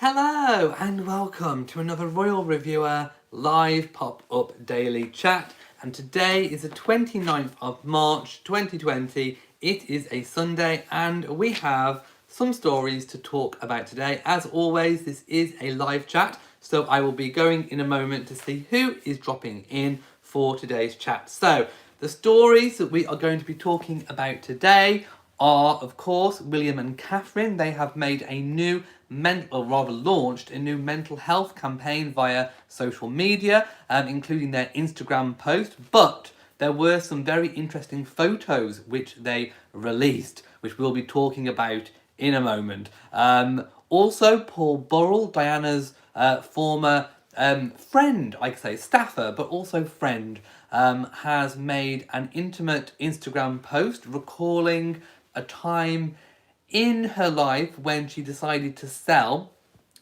Hello and welcome to another Royal Reviewer live pop-up daily chat, and today is the 29th of March 2020. It is a Sunday and we have some stories to talk about today. As always, this is a live chat, so I will be going in a moment to see who is dropping in for today's chat. So the stories that we are going to be talking about today are, of course, William and Catherine. They have made a new launched a new mental health campaign via social media, including their Instagram post. But there were some very interesting photos which they released, which we'll be talking about in a moment. Also, Paul Burrell, Diana's former friend, I could say, staffer, but also friend, has made an intimate Instagram post recalling a time in her life when she decided to sell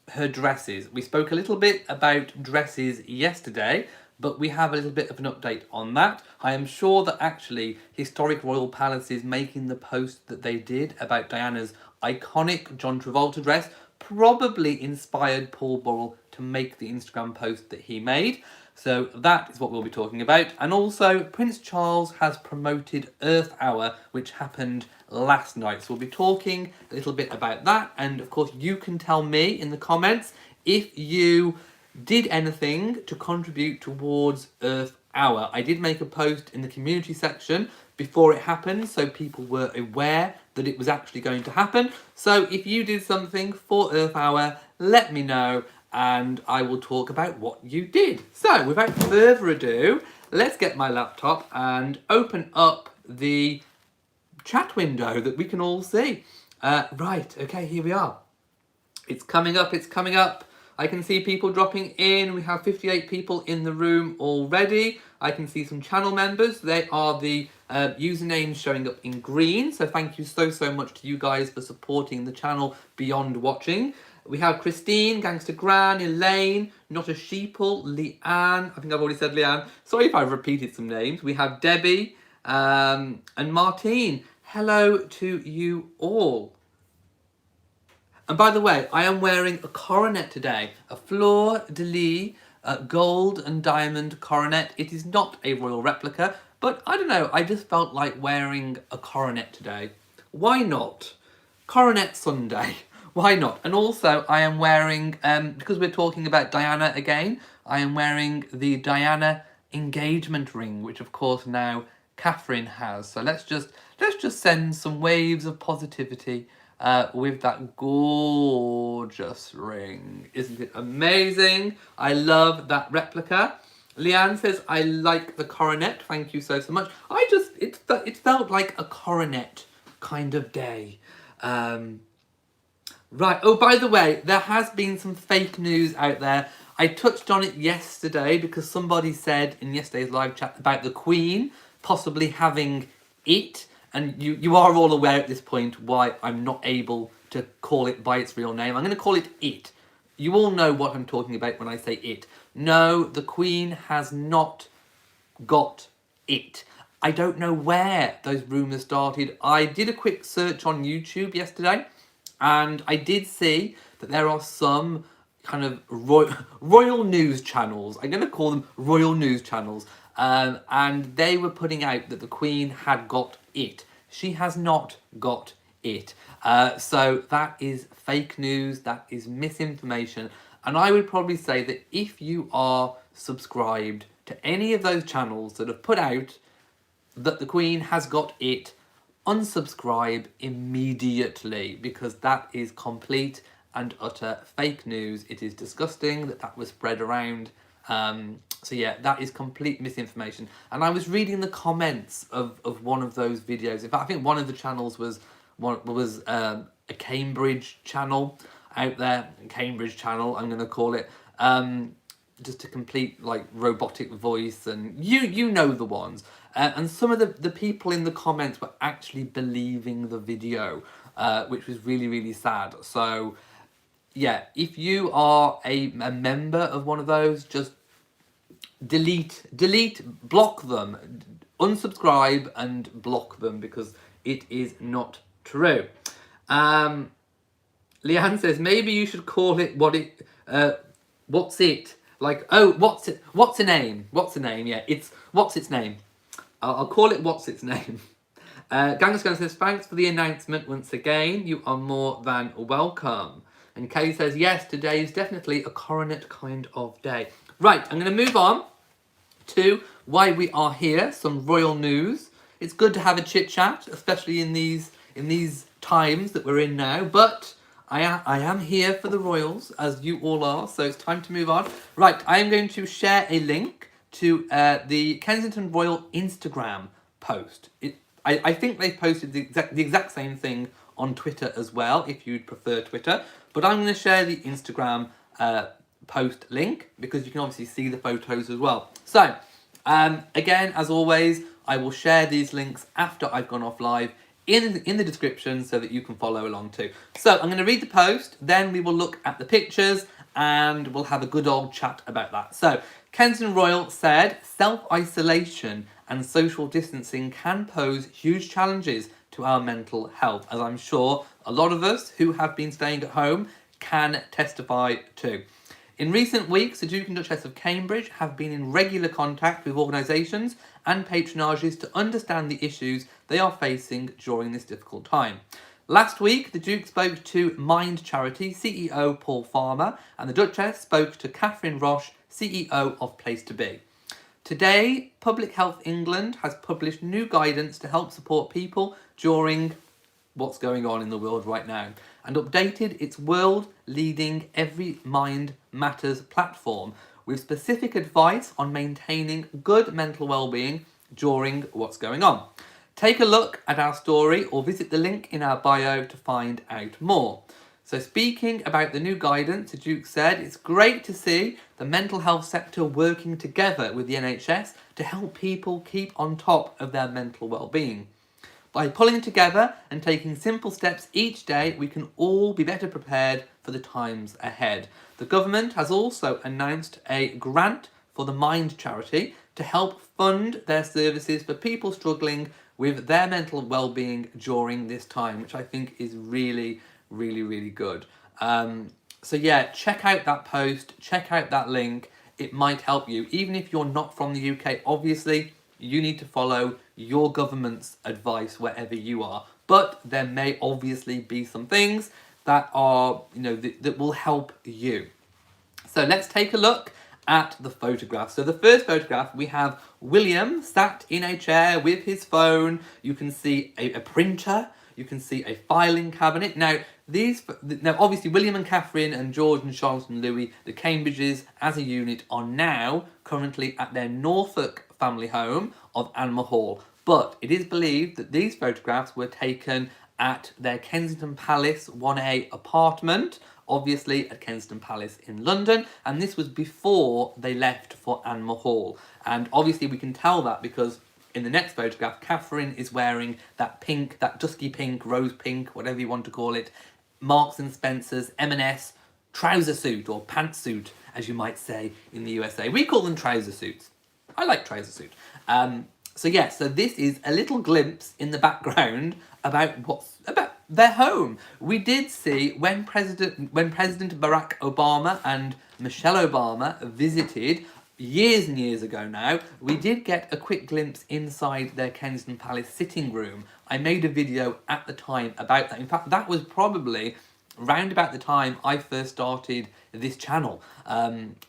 her dresses. We spoke a little bit about dresses yesterday, but we have a little bit of an update on that. I am sure that actually Historic Royal Palace is making the post that they did about Diana's iconic John Travolta dress probably inspired Paul Burrell to make the Instagram post that he made. So that is what we'll be talking about. And also, Prince Charles has promoted Earth Hour, which happened last night. So we'll be talking a little bit about that. And of course, you can tell me in the comments if you did anything to contribute towards Earth Hour. I did make a post in the community section before it happened, so people were aware that it was actually going to happen. So if you did something for Earth Hour, let me know and I will talk about what you did. So without further ado, let's get my laptop and open up the chat window that we can all see. Right, okay, here we are. It's coming up, it's coming up. I can see people dropping in. We have 58 people in the room already. I can see some channel members. They are the usernames showing up in green. So thank you so much to you guys for supporting the channel beyond watching. We have Christine, Gangster Gran, Elaine, Not a Sheeple, Leanne. I think I've already said Leanne. Sorry if I've repeated some names. We have Debbie and Martine. Hello to you all. And by the way, I am wearing a coronet today, a fleur-de-lis gold and diamond coronet. It is not a royal replica, but I don't know, I just felt like wearing a coronet today. Why not? Coronet Sunday. Why not? And also, I am wearing, because we're talking about Diana again, I am wearing the Diana engagement ring, which of course now Catherine has. So let's just send some waves of positivity with that gorgeous ring. Isn't it amazing? I love that replica. Leanne says, I like the coronet. Thank you so much. It felt like a coronet kind of day. Right. Oh, by the way, there has been some fake news out there. I touched on it yesterday because somebody said in yesterday's live chat about the Queen possibly having it. And you are all aware at this point why I'm not able to call it by its real name. I'm going to call it it. You all know what I'm talking about when I say it. No, the Queen has not got it. I don't know where those rumours started. I did a quick search on YouTube yesterday, and I did see that there are some kind of royal news channels. I'm going to call them royal news channels. And they were putting out that the Queen had got it. She has not got it. So that is fake news, that is misinformation. And I would probably say that if you are subscribed to any of those channels that have put out that the Queen has got it, unsubscribe immediately, because that is complete and utter fake news. It is disgusting that was spread around. So yeah, that is complete misinformation. And I was reading the comments of one of those videos. In fact, I think one of the channels was a Cambridge channel out there. Cambridge channel, I'm going to call it. Just a complete like robotic voice, and you know the ones. And some of the people in the comments were actually believing the video, which was really sad. So yeah, if you are a member of one of those, just delete, block them, unsubscribe and block them, because it is not true. Leanne says, maybe you should call it what's it? Like, oh, what's it? What's a name? What's a name? Yeah, it's what's its name. I'll call it what's its name. Gangascan says, thanks for the announcement once again. You are more than welcome. And Kay says, yes, today is definitely a coronet kind of day. Right, I'm going to move on to why we are here, some royal news. It's good to have a chit chat, especially in these times that we're in now. But I am here for the royals, as you all are. So it's time to move on. Right, I am going to share a link to the Kensington Royal Instagram post. I think they posted the exact same thing on Twitter as well, if you'd prefer Twitter. But I'm going to share the Instagram post link because you can obviously see the photos as well. So, again, as always, I will share these links after I've gone off live in the description so that you can follow along too. So I'm going to read the post, then we will look at the pictures and we'll have a good old chat about that. So Kensington Royal said self-isolation and social distancing can pose huge challenges to our mental health, as I'm sure a lot of us who have been staying at home can testify to. In recent weeks, the Duke and Duchess of Cambridge have been in regular contact with organisations and patronages to understand the issues they are facing during this difficult time. Last week, the Duke spoke to Mind Charity CEO Paul Farmer, and the Duchess spoke to Catherine Roche, CEO of Place to Be. Today, Public Health England has published new guidance to help support people during what's going on in the world right now, and updated its world-leading Every Mind Matters platform with specific advice on maintaining good mental well-being during what's going on. Take a look at our story or visit the link in our bio to find out more. So speaking about the new guidance, the Duke said, it's great to see the mental health sector working together with the NHS to help people keep on top of their mental well-being. By pulling together and taking simple steps each day, we can all be better prepared for the times ahead. The government has also announced a grant for the Mind Charity to help fund their services for people struggling with their mental well-being during this time, which I think is really, really, really good. So yeah, check out that post, check out that link. It might help you. Even if you're not from the UK, obviously, you need to follow your government's advice wherever you are. But there may obviously be some things that are, that will help you. So let's take a look at the photograph. So the first photograph, we have William sat in a chair with his phone. You can see a printer. You can see a filing cabinet. Now, obviously, William and Catherine and George and Charlotte and Louis, the Cambridges as a unit, are now currently at their Norfolk family home of Anmer Hall. But it is believed that these photographs were taken at their Kensington Palace 1A apartment, obviously at Kensington Palace in London, and this was before they left for Anmer Hall. And obviously we can tell that because in the next photograph, Catherine is wearing that pink, that dusky pink, rose pink, whatever you want to call it, Marks and Spencer's M&S trouser suit, or pantsuit, as you might say in the USA. We call them trouser suits. I like trouser suit. So this is a little glimpse in the background about their home. We did see when President Barack Obama and Michelle Obama visited years and years ago now, we did get a quick glimpse inside their Kensington Palace sitting room. I made a video at the time about that. In fact, that was probably round about the time I first started this channel.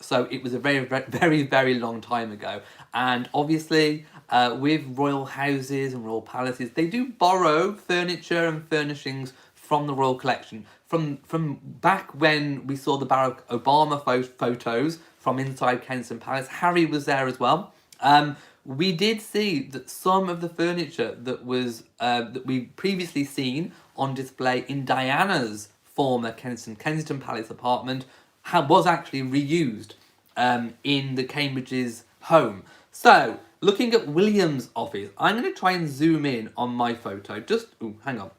So it was a very, very, very long time ago. And obviously, with royal houses and royal palaces, they do borrow furniture and furnishings from the royal collection. From back when we saw the Barack Obama photos from inside Kensington Palace, Harry was there as well. We did see that some of the furniture that was that we previously seen on display in Diana's former Kensington Palace apartment was actually reused in the Cambridge's home. So, looking at William's office, I'm going to try and zoom in on my photo. Hang on.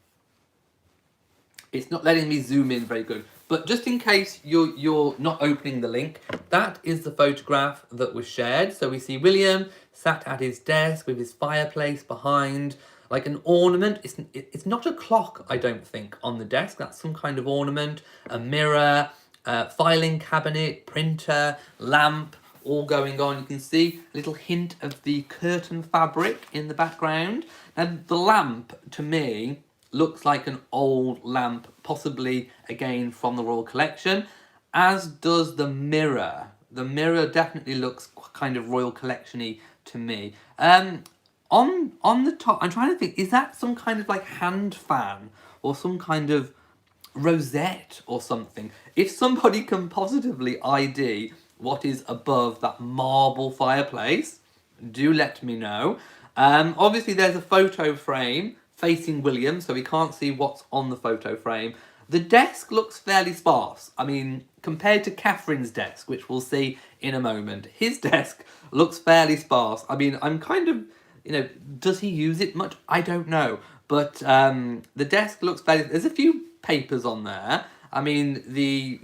It's not letting me zoom in very good. But just in case you're not opening the link, that is the photograph that was shared. So we see William sat at his desk with his fireplace behind. like an ornament. It's not a clock, I don't think, on the desk. That's some kind of ornament, a mirror, filing cabinet, printer, lamp, all going on. You can see a little hint of the curtain fabric in the background. Now, the lamp, to me, looks like an old lamp, possibly, again, from the Royal Collection, as does the mirror. The mirror definitely looks kind of Royal Collection-y to me. On the top, I'm trying to think, is that some kind of like hand fan or some kind of rosette or something? If somebody can positively ID what is above that marble fireplace, do let me know. Obviously, there's a photo frame facing William, so we can't see what's on the photo frame. The desk looks fairly sparse. I mean, compared to Catherine's desk, which we'll see in a moment, his desk looks fairly sparse. I mean, I'm kind of, does he use it much? I don't know. But the desk looks fairly... There's a few papers on there. I mean, the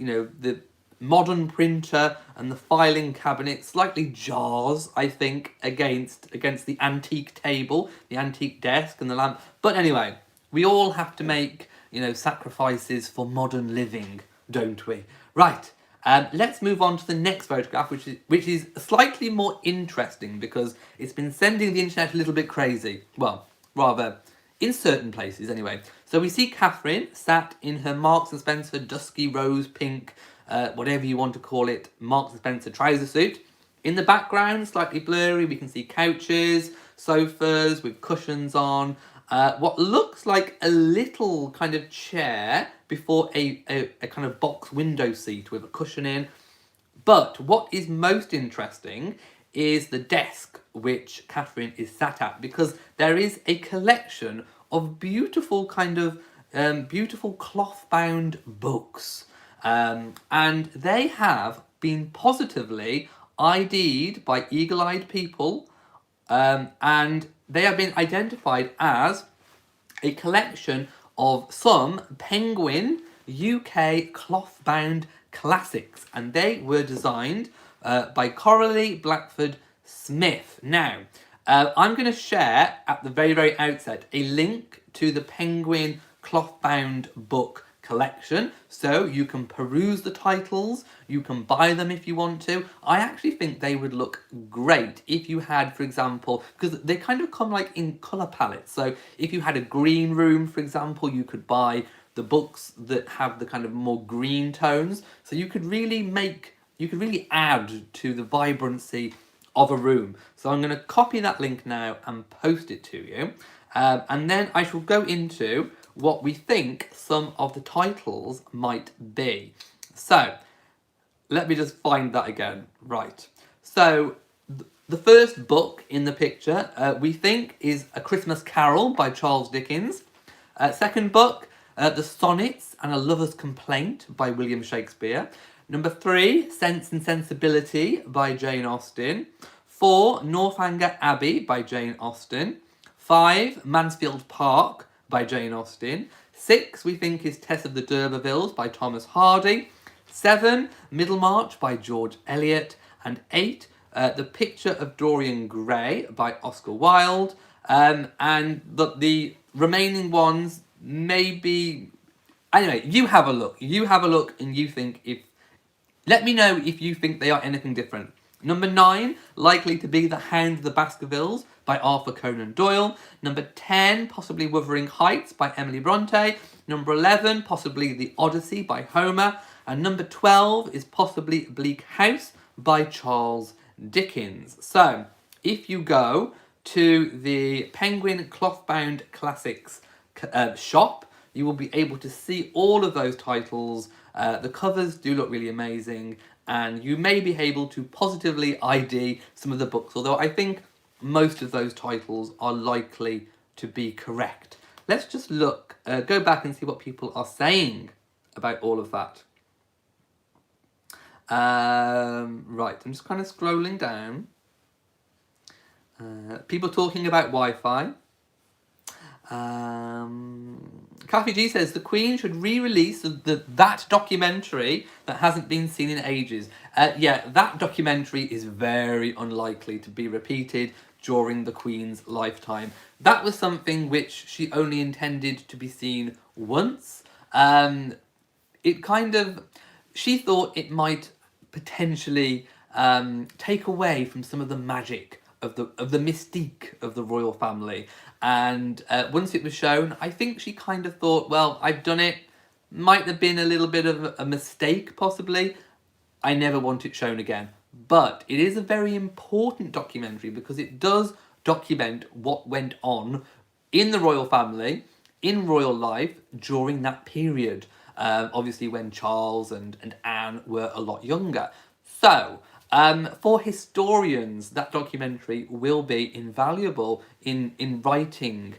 modern printer and the filing cabinet slightly jars, I think, against the antique table, the antique desk and the lamp. But anyway, we all have to make, sacrifices for modern living, don't we? Right, let's move on to the next photograph, which is slightly more interesting because it's been sending the internet a little bit crazy. Well, rather, in certain places anyway. So we see Catherine sat in her Marks & Spencer dusky rose pink, whatever you want to call it, Marks & Spencer trouser suit. In the background, slightly blurry, we can see couches, sofas with cushions on, what looks like a little kind of chair before a kind of box window seat with a cushion in. But what is most interesting is the desk which Catherine is sat at, because there is a collection of beautiful kind of beautiful cloth-bound books. And they have been positively ID'd by eagle-eyed people, and they have been identified as a collection of some Penguin UK cloth-bound classics, and they were designed by Coralie Blackford Smith. Now, I'm going to share at the very, very outset a link to the Penguin cloth-bound book collection, so you can peruse the titles, you can buy them if you want to. I actually think they would look great if you had, for example, because they kind of come like in colour palettes, so if you had a green room, for example, you could buy the books that have the kind of more green tones, so you could really add to the vibrancy of a room. So I'm going to copy that link now and post it to you, and then I shall go into what we think some of the titles might be. So, let me just find that again. Right. So, the first book in the picture, we think, is A Christmas Carol by Charles Dickens. Second book, The Sonnets and a Lover's Complaint by William Shakespeare. Number 3, Sense and Sensibility by Jane Austen. 4, Northanger Abbey by Jane Austen. 5, Mansfield Park by Jane Austen. 6, we think, is Tess of the D'Urbervilles by Thomas Hardy. 7, Middlemarch by George Eliot. And 8, The Picture of Dorian Gray by Oscar Wilde. And the remaining ones may be... Anyway, you have a look. And you think if... Let me know if you think they are anything different. Number 9, likely to be The Hound of the Baskervilles by Arthur Conan Doyle. Number 10, possibly Wuthering Heights by Emily Bronte. Number 11, possibly The Odyssey by Homer. And number 12 is possibly Bleak House by Charles Dickens. So, if you go to the Penguin Cloth-Bound Classics shop, you will be able to see all of those titles. The covers do look really amazing, and you may be able to positively ID some of the books, although I think most of those titles are likely to be correct. Let's just look, go back and see what people are saying about all of that. Right, I'm just kind of scrolling down. People talking about Wi-Fi. Kathy G says the Queen should re-release that documentary that hasn't been seen in ages. Yeah, that documentary is very unlikely to be repeated during the Queen's lifetime. That was something which she only intended to be seen once. It kind of, she thought it might potentially take away from some of the magic of the mystique of the royal family. And once it was shown, I think she kind of thought, well, I've done it. Might have been a little bit of a mistake, possibly. I never want it shown again. But it is a very important documentary because it does document what went on in the royal family, in royal life, during that period. Obviously when Charles and Anne were a lot younger. So, for historians, that documentary will be invaluable in writing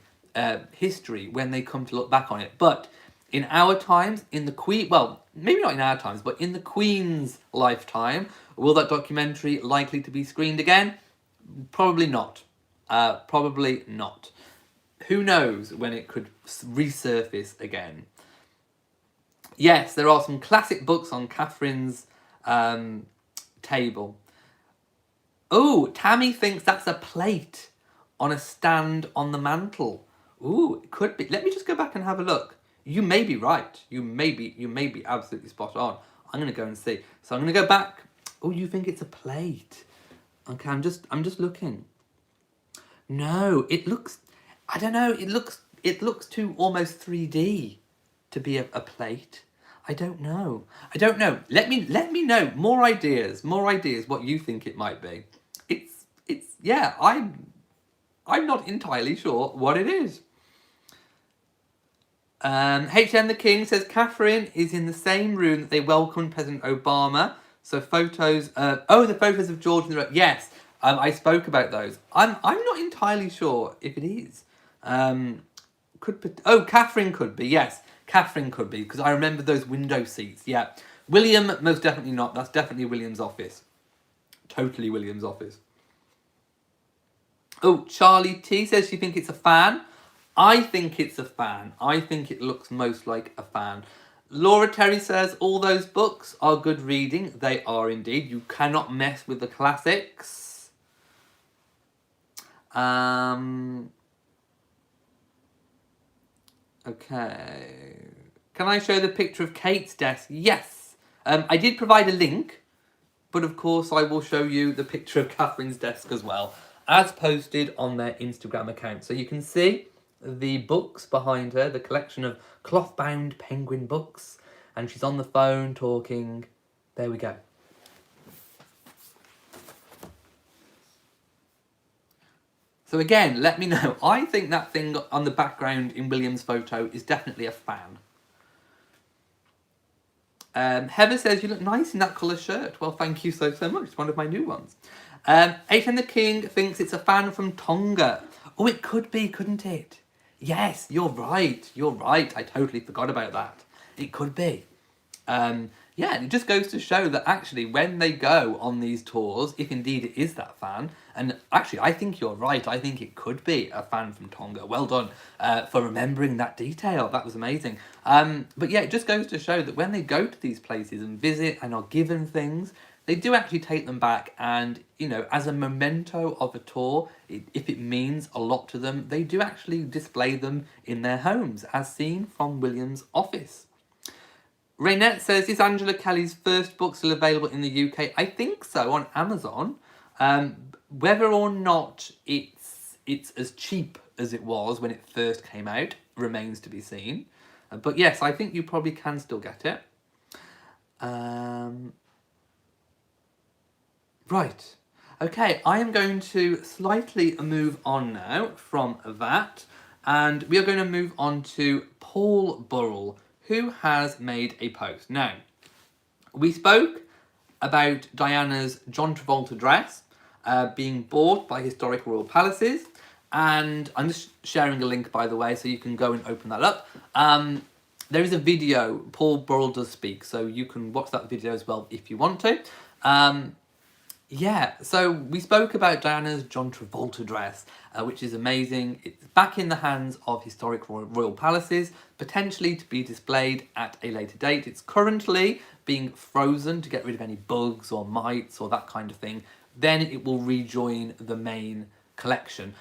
history when they come to look back on it. But in our times, in the Queen, well, maybe not in our times, but in the Queen's lifetime, will that documentary likely to be screened again? Probably not. Probably not. Who knows when it could resurface again? Yes, there are some classic books on Catherine's table. Oh, Tammy thinks that's a plate on a stand on the mantle. Ooh, it could be. Let me just go back and have a look. You may be right. You may be absolutely spot on. I'm gonna go and see. So I'm gonna go back. Oh, you think it's a plate? Okay, I'm just looking. No, it looks. I don't know. It looks too almost 3D to be a plate. I don't know. Let me know more ideas. What you think it might be. It's yeah. I'm not entirely sure what it is. HM the King says Catherine is in the same room that they welcomed President Obama. So photos. The photos of George in the room. Yes, I spoke about those. I'm not entirely sure if it is. Catherine could be. Yes, Catherine could be because I remember those window seats. Yeah, William most definitely not. That's definitely William's office. Totally William's office. Oh, Charlie T says she thinks it's a fan. I think it's a fan. I think it looks most like a fan. Laura Terry says all those books are good reading. They are indeed. You cannot mess with the classics. Okay. Can I show the picture of Kate's desk? Yes. I did provide a link, but of course I will show you the picture of Catherine's desk as well, as posted on their Instagram account. So you can see the books behind her, the collection of cloth-bound penguin books, and she's on the phone talking. There we go. So again, let me know. I think that thing on the background in William's photo is definitely a fan. Heather says, you look nice in that colour shirt. Well, thank you so much. It's one of my new ones. HM the King thinks it's a fan from Tonga. Oh, it could be, couldn't it? Yes, you're right. I totally forgot about that. It could be. Yeah, and it just goes to show that actually when they go on these tours, if indeed it is that fan, and actually I think you're right, I think it could be a fan from Tonga. Well done for remembering that detail. That was amazing. But yeah, it just goes to show that when they go to these places and visit and are given things, they do actually take them back and, you know, as a memento of a tour, if it means a lot to them, they do actually display them in their homes, as seen from William's office. Raynette says, is Angela Kelly's first book still available in the UK? I think so, on Amazon. Whether or not it's as cheap as it was when it first came out remains to be seen. But yes, I think you probably can still get it. Right. Okay, I am going to slightly move on now from that. And we are going to move on to Paul Burrell, who has made a post. Now, we spoke about Diana's John Travolta dress being bought by Historic Royal Palaces, and I'm just sharing a link, by the way, so you can go and open that up. There is a video, Paul Burrell does speak, so you can watch that video as well if you want to. Yeah, so we spoke about Diana's John Travolta dress, which is amazing. It's back in the hands of Historic Royal Palaces, potentially to be displayed at a later date. It's currently being frozen to get rid of any bugs or mites or that kind of thing. Then it will rejoin the main collection.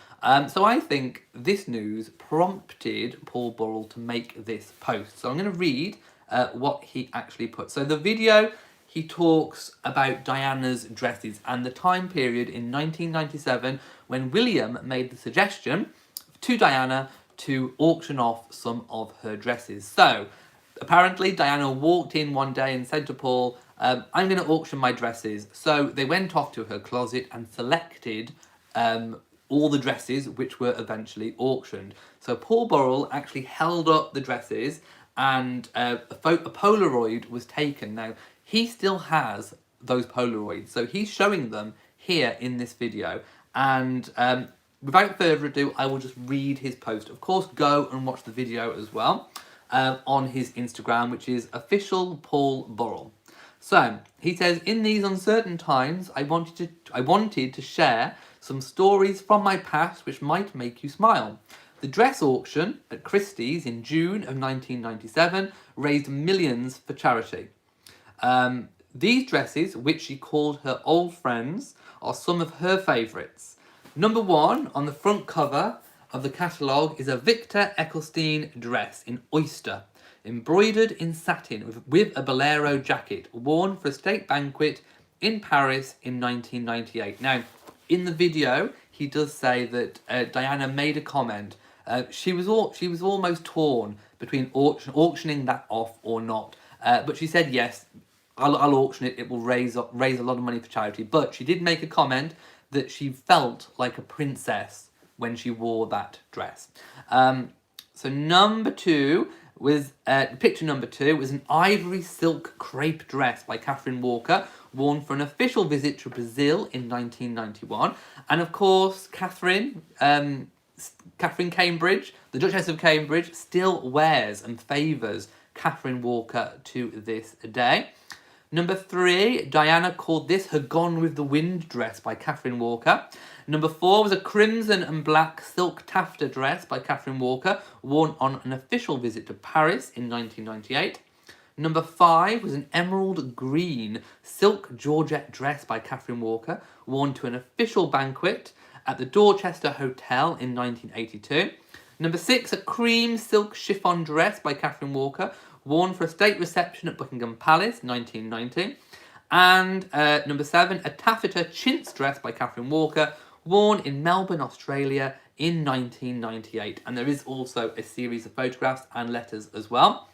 So I think this news prompted Paul Burrell to make this post. So I'm going to read what he actually put. So the video, he talks about Diana's dresses and the time period in 1997 when William made the suggestion to Diana to auction off some of her dresses. So apparently Diana walked in one day and said to Paul, I'm going to auction my dresses. So they went off to her closet and selected all the dresses which were eventually auctioned. So Paul Burrell actually held up the dresses and a Polaroid was taken. Now, he still has those Polaroids, so he's showing them here in this video. And without further ado, I will just read his post. Of course, go and watch the video as well on his Instagram, which is official Paul Burrell. So he says, in these uncertain times, I wanted to share some stories from my past which might make you smile. The dress auction at Christie's in June of 1997 raised millions for charity. These dresses, which she called her old friends, are some of her favourites. Number 1 on the front cover of the catalogue is a Victor Ecclestone dress in oyster, embroidered in satin with a bolero jacket, worn for a state banquet in Paris in 1998. Now, in the video, he does say that Diana made a comment. She was almost torn between auctioning that off or not. But she said, yes, I'll auction it. It will raise a lot of money for charity. But she did make a comment that she felt like a princess when she wore that dress. So number 2 was picture number 2 was an ivory silk crepe dress by Catherine Walker, worn for an official visit to Brazil in 1991. And of course, Catherine Cambridge, the Duchess of Cambridge, still wears and favours Catherine Walker to this day. Number 3, Diana called this her Gone with the Wind dress by Catherine Walker. Number 4 was a crimson and black silk taffeta dress by Catherine Walker, worn on an official visit to Paris in 1998. Number 5 was an emerald green silk georgette dress by Catherine Walker, worn to an official banquet at the Dorchester Hotel in 1982. Number 6, a cream silk chiffon dress by Catherine Walker, worn for a state reception at Buckingham Palace, 1990. And number 7, a taffeta chintz dress by Catherine Walker, worn in Melbourne, Australia in 1998. And there is also a series of photographs and letters as well.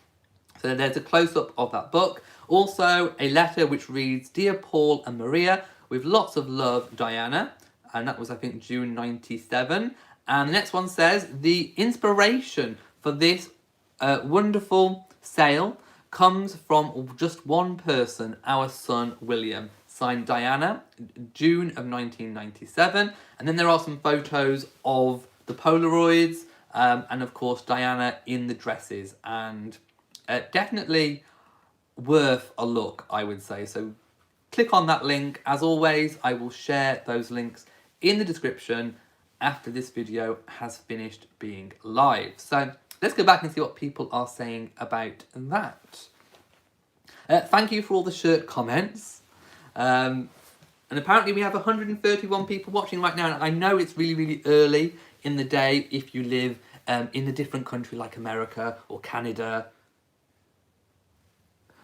So there's a close-up of that book. Also, a letter which reads, Dear Paul and Maria, with lots of love, Diana. And that was, I think, June 97. And the next one says, the inspiration for this wonderful sale comes from just one person, our son, William. Signed Diana, June of 1997. And then there are some photos of the Polaroids and, of course, Diana in the dresses. And definitely worth a look, I would say. So click on that link. As always, I will share those links in the description after this video has finished being live. So let's go back and see what people are saying about that. Thank you for all the shirt comments. And apparently we have 131 people watching right now. And I know it's really, really early in the day if you live in a different country like America or Canada.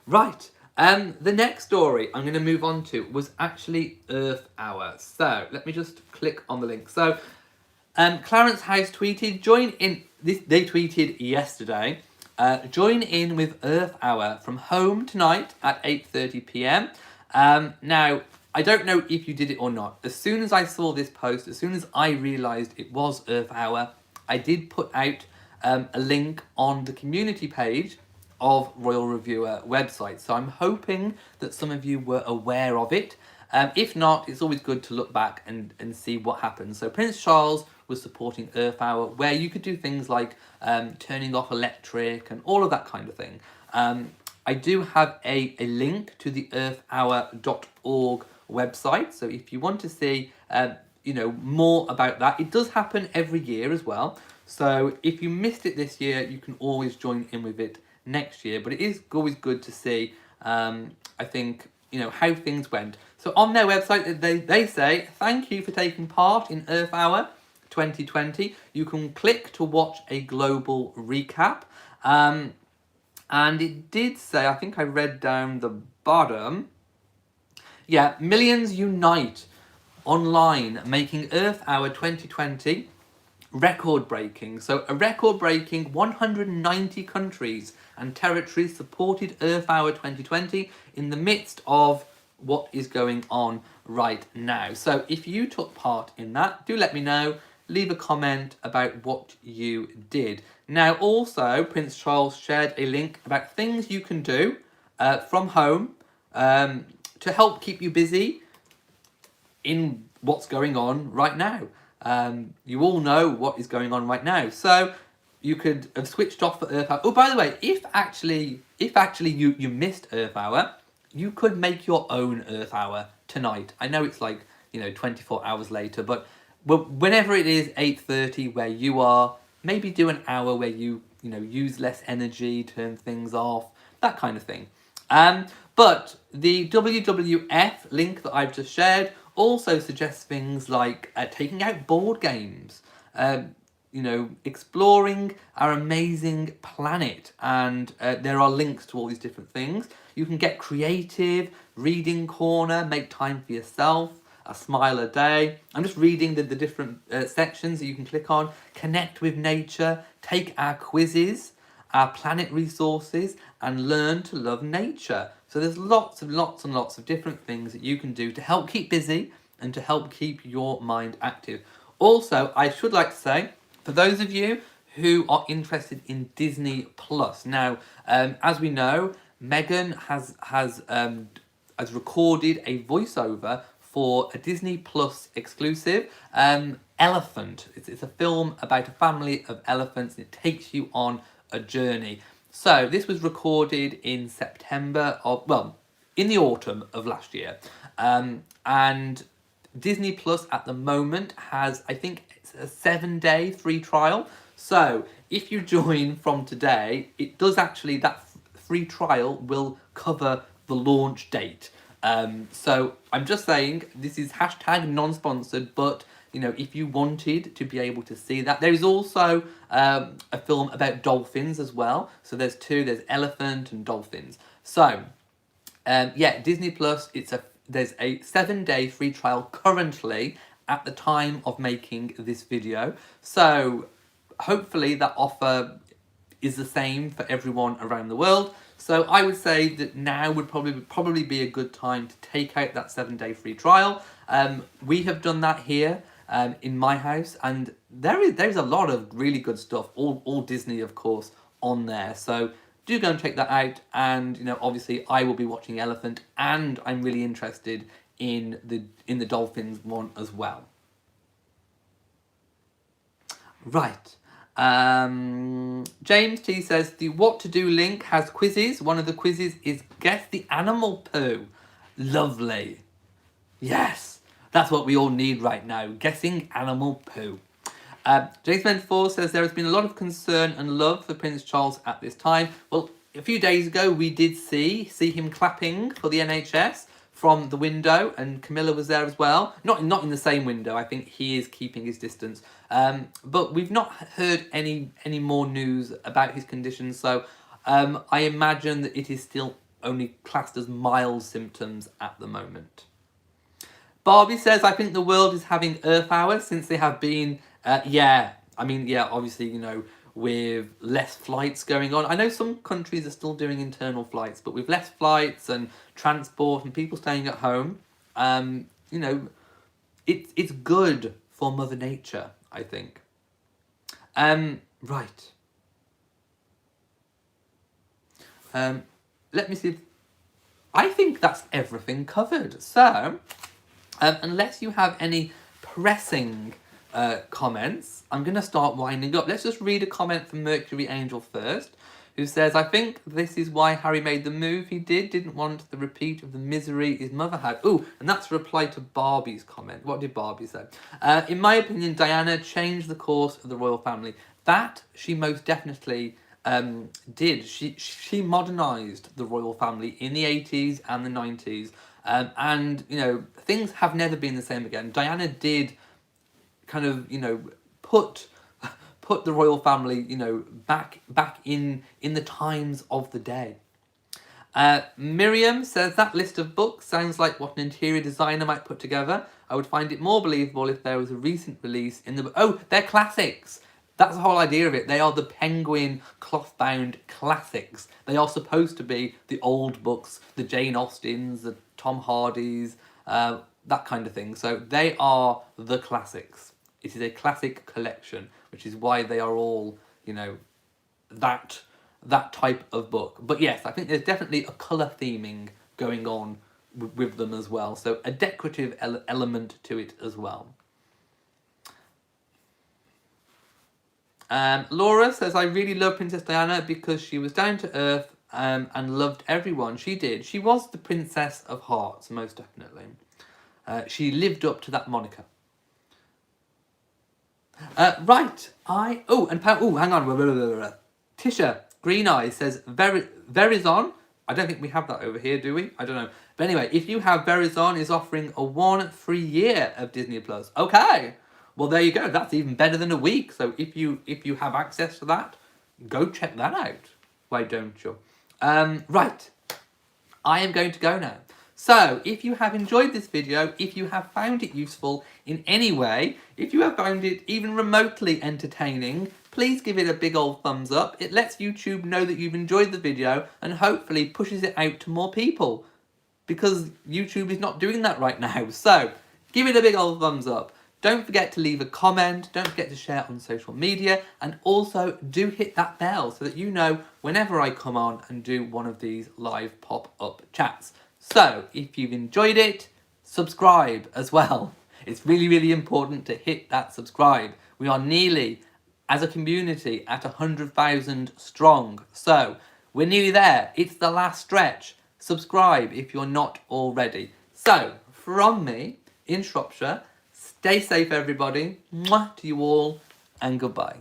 Right. The next story I'm going to move on to was actually Earth Hour. So let me just click on the link. So Clarence House tweeted, join in, they tweeted yesterday, join in with Earth Hour from home tonight at 8:30 p.m. Now, I don't know if you did it or not. As soon as I saw this post, as soon as I realised it was Earth Hour, I did put out a link on the community page of Royal Reviewer website. So I'm hoping that some of you were aware of it. If not, it's always good to look back and see what happened. So Prince Charles was supporting Earth Hour, where you could do things like turning off electric and all of that kind of thing. I do have a link to the earthhour.org website. So if you want to see more about that, it does happen every year as well. So if you missed it this year, you can always join in with it next year. But it is always good to see, I think, how things went. So on their website, they say, thank you for taking part in Earth Hour 2020. You can click to watch a global recap. And it did say, I think I read down the bottom, yeah, millions unite online, making Earth Hour 2020 record-breaking. So a record-breaking 190 countries and territories supported Earth Hour 2020 in the midst of what is going on right now. So if you took part in that, do let me know. Leave a comment about what you did. Now also, Prince Charles shared a link about things you can do from home to help keep you busy in what's going on right now. You all know what is going on right now, so you could have switched off for Earth Hour. Oh, by the way, if actually you missed Earth Hour, you could make your own Earth Hour tonight. I know it's like 24 hours later, but whenever it is 8:30 where you are, maybe do an hour where you use less energy, turn things off, that kind of thing. But the WWF link that I've just shared also suggests things like taking out board games, exploring our amazing planet, and there are links to all these different things. You can get creative, reading corner, make time for yourself, a smile a day. I'm just reading the different sections that you can click on. Connect with nature, take our quizzes, our planet resources, and learn to love nature. So there's lots and lots of different things that you can do to help keep busy and to help keep your mind active. Also, I should like to say, for those of you who are interested in Disney Plus, now, as we know, Megan has recorded a voiceover for a Disney Plus exclusive, Elephant. It's a film about a family of elephants, and it takes you on a journey. So this was recorded in in the autumn of last year, and Disney Plus at the moment has, I think, it's a 7-day free trial. So if you join from today, it does actually, that free trial will cover the launch date. So I'm just saying, this is hashtag non-sponsored, but if you wanted to be able to see that, there is also a film about dolphins as well. So there's there's elephant and dolphins. So Disney Plus, there's a 7-day free trial currently at the time of making this video. So hopefully that offer is the same for everyone around the world. So I would say that now would probably be a good time to take out that 7-day free trial. We have done that here in my house, and there's a lot of really good stuff, all Disney of course, on there. So do go and check that out, and obviously I will be watching Elephant, and I'm really interested in the Dolphins one as well. Right. James T says the what to do link has quizzes. One of the quizzes is guess the animal poo. Lovely. Yes, that's what we all need right now, guessing animal poo. Jason 4 says there has been a lot of concern and love for Prince Charles at this time. Well, a few days ago we did see him clapping for the NHS from the window, and Camilla was there as well. Not in the same window. I think he is keeping his distance. But we've not heard any more news about his condition, so I imagine that it is still only classed as mild symptoms at the moment. Barbie says, I think the world is having Earth Hour since they have been, obviously, with less flights going on. I know some countries are still doing internal flights, but with less flights and transport and people staying at home, it's good for Mother Nature, I think. Right. Let me see. I think that's everything covered. So, unless you have any pressing comments, I'm going to start winding up. Let's just read a comment from Mercury Angel first, who says, I think this is why Harry made the move he didn't want the repeat of the misery his mother had. Ooh, and that's a reply to Barbie's comment. What did Barbie say? In my opinion, Diana changed the course of the royal family. That she most definitely did. She modernised the royal family in the 80s and the 90s. And, you know, things have never been the same again. Diana did kind of, you know, put the royal family, you know, back in the times of the day. Miriam says, that list of books sounds like what an interior designer might put together. I would find it more believable if there was a recent release in the... Oh, they're classics! That's the whole idea of it. They are the Penguin cloth-bound classics. They are supposed to be the old books, the Jane Austens, the Tom Hardys, that kind of thing. So they are the classics. It is a classic collection, which is why they are all, you know, that type of book. But yes, I think there's definitely a colour theming going on with them as well. So a decorative element to it as well. Laura says, I really love Princess Diana because she was down to earth and loved everyone. She did. She was the Princess of Hearts, most definitely. She lived up to that moniker. Right. Hang on. Tisha Green Eyes says, Verizon. I don't think we have that over here, do we? I don't know. But anyway, if you have Verizon, is offering a 1 free year of Disney Plus. Okay. Well, there you go. That's even better than a week. So if you have access to that, go check that out. Why don't you? Right. I am going to go now. So if you have enjoyed this video, if you have found it useful in any way, if you have found it even remotely entertaining, please give it a big old thumbs up. It lets YouTube know that you've enjoyed the video and hopefully pushes it out to more people, because YouTube is not doing that right now. So give it a big old thumbs up. Don't forget to leave a comment, don't forget to share on social media, and also do hit that bell so that you know whenever I come on and do one of these live pop-up chats. So, if you've enjoyed it, subscribe as well. It's really, really important to hit that subscribe. We are nearly, as a community, at 100,000 strong. So, we're nearly there. It's the last stretch. Subscribe if you're not already. So, from me, in Shropshire, stay safe everybody. Mwah to you all, and goodbye.